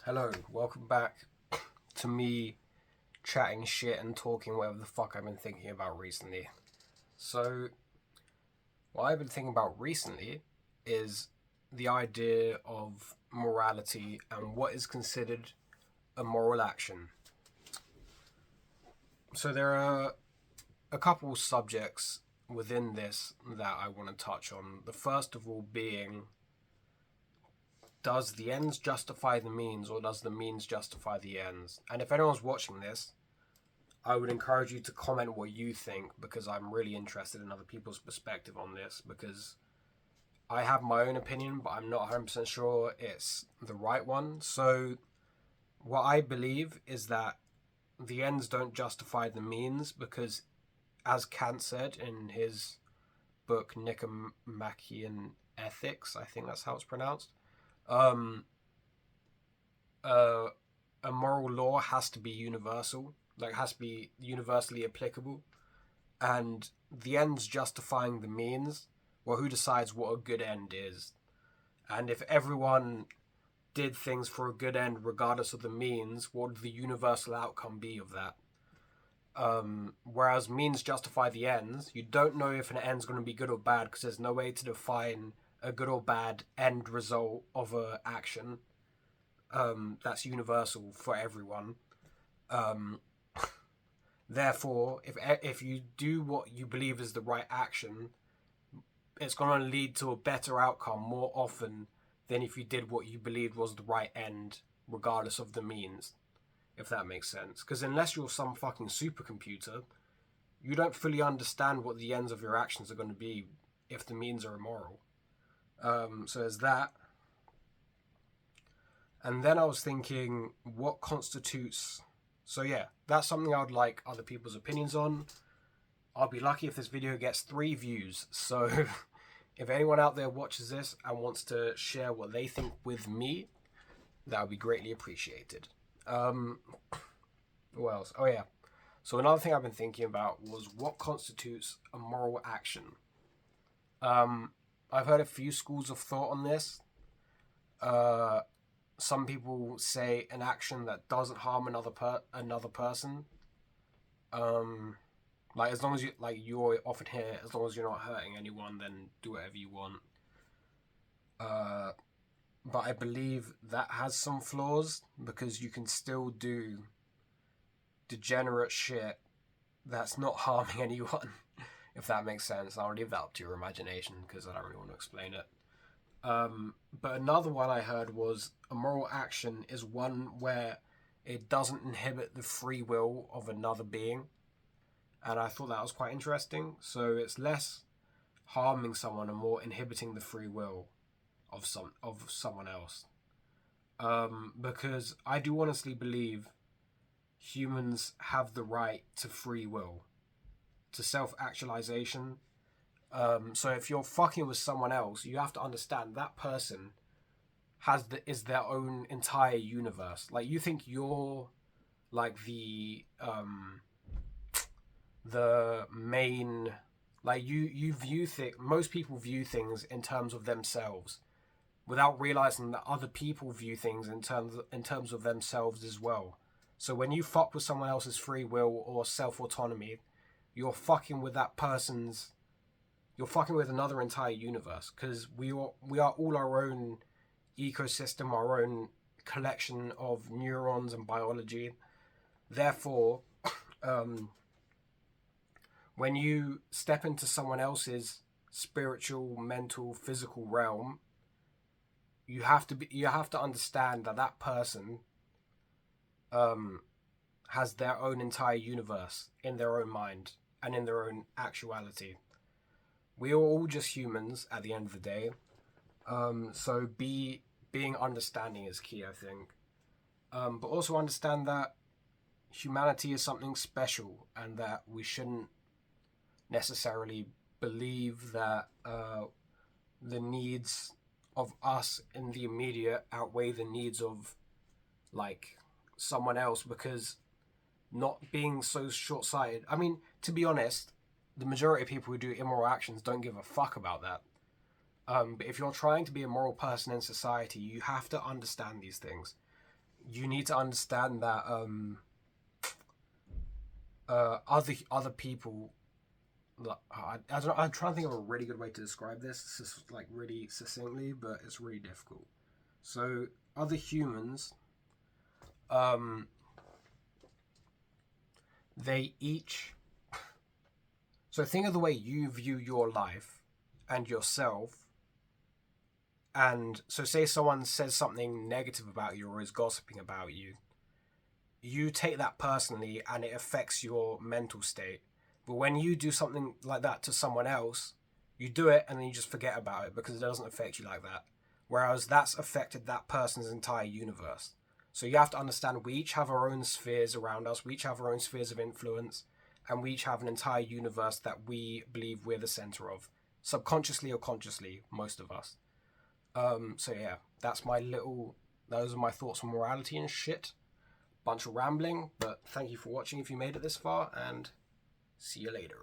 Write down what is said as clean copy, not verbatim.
Hello, welcome back to me chatting shit and talking whatever the fuck I've been thinking about recently. So, what I've been thinking about recently is the idea of morality and what is considered a moral action. So, there are a couple subjects within this that I want to touch on. The first of all being, does the ends justify the means, or does the means justify the ends? And if anyone's watching this, I would encourage you to comment what you think, because I'm really interested in other people's perspective on this, because I have my own opinion, but I'm not 100% sure it's the right one. So, what I believe is that the ends don't justify the means, because, as Kant said in his book Nicomachean Ethics, I think that's how it's pronounced, um, uh, a moral law has to be universal, like has to be universally applicable, and the ends justifying the means. Well, who decides what a good end is? And if everyone did things for a good end regardless of the means, what would the universal outcome be of that? Whereas means justify the ends, you don't know if an end's going to be good or bad, because there's no way to define a good or bad end result of a action that's universal for everyone. Um, Therefore, if you do what you believe is the right action, it's going to lead to a better outcome more often than if you did what you believed was the right end, regardless of the means. If that makes sense. Because unless you're some fucking supercomputer, you don't fully understand what the ends of your actions are going to be if the means are immoral. So there's that. And then I was thinking, what constitutes. So yeah, that's something I would like other people's opinions on. I'll be lucky if this video gets 3 views. So if anyone out there watches this and wants to share what they think with me, that would be greatly appreciated. What else? Oh yeah. So another thing I've been thinking about was what constitutes a moral action. I've heard a few schools of thought on this. Some people say an action that doesn't harm another person. Like, as long as you're often here, as long as you're not hurting anyone, then do whatever you want. But I believe that has some flaws, because you can still do degenerate shit that's not harming anyone, if that makes sense. I'll leave that up to your imagination, because I don't really want to explain it. But another one I heard was a moral action is one where it doesn't inhibit the free will of another being. And I thought that was quite interesting. So it's less harming someone and more inhibiting the free will of someone else. Because I do honestly believe humans have the right to free will, to self-actualization. So if you're fucking with someone else, you have to understand that person is their own entire universe. Like, you think you're like the main, like, you view most people view things in terms of themselves, without realizing that other people view things in terms of themselves as well. So when you fuck with someone else's free will or self autonomy, you're fucking with that person's. You're fucking with another entire universe, because we are all our own ecosystem, our own collection of neurons and biology. Therefore, when you step into someone else's spiritual, mental, physical realm, you have to understand that that person has their own entire universe in their own mind and in their own actuality. We are all just humans at the end of the day. So being understanding is key, I think. But also understand that humanity is something special, and that we shouldn't necessarily believe that the needs of us in the immediate outweigh the needs of, like, someone else, because not being so short-sighted. I mean, to be honest, the majority of people who do immoral actions don't give a fuck about that. But if you're trying to be a moral person in society, you have to understand these things. you need to understand that other people, like, I don't know, I'm trying to think of a really good way to describe this. This is like really succinctly, but it's really difficult. So other humans, um, they each. So think of the way you view your life and yourself. And so, say someone says something negative about you or is gossiping about you, you take that personally and it affects your mental state. But when you do something like that to someone else, you do it and then you just forget about it because it doesn't affect you like that. Whereas that's affected that person's entire universe. So you have to understand we each have our own spheres around us, we each have our own spheres of influence, and we each have an entire universe that we believe we're the center of, subconsciously or consciously, most of us. So yeah, those are my thoughts on morality and shit. Bunch of rambling, but thank you for watching if you made it this far, and see you later.